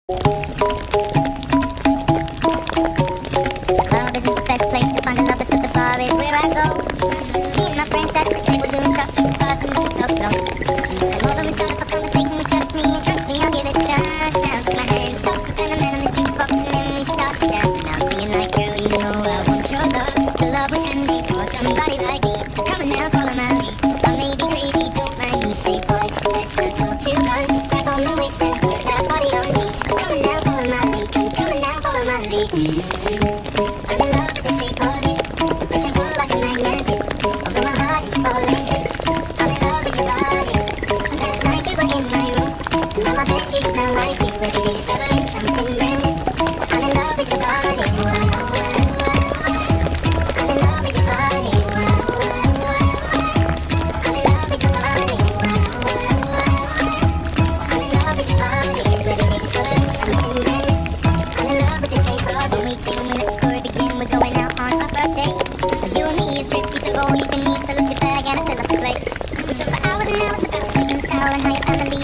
Club isn't the best place to find a lover, so the bar is where I go. Me and my friends sat at the table doing shots, bars and we talk slow. And although we start up a conversation with just me, and trust me, I'll give it a chance. Now to my hands, stop, and the man on the jukebox, and then we start to dance. And I'm singing like, girl, you know I want your love. The love was handmade for somebody like me. Come on now, follow my lead. I may be crazy, don't mind me. Say, boy, let's not talk too much. Grab on the waist and put that body on me. Come on now, follow my lead. Come on now, follow my lead. I'm in love with the shape of it. Push and pull like a magnet. Although my heart is falling. I'm in love with your body. Last night you were in my room. Now my bed sheets smell like you. Every day discovering something brand new. I'm in love with your body. I'm in love with your body. I'm in love with your body. I'm in love with your body. Every day discovering something brand new. I'm in love with the shape of when we came. When the story began, we're going out on our first date. You and me is thrifty, so go all you can eat. Fill up your bag and I fill up the plate. We took for hours and hours about sweet and sour and how your family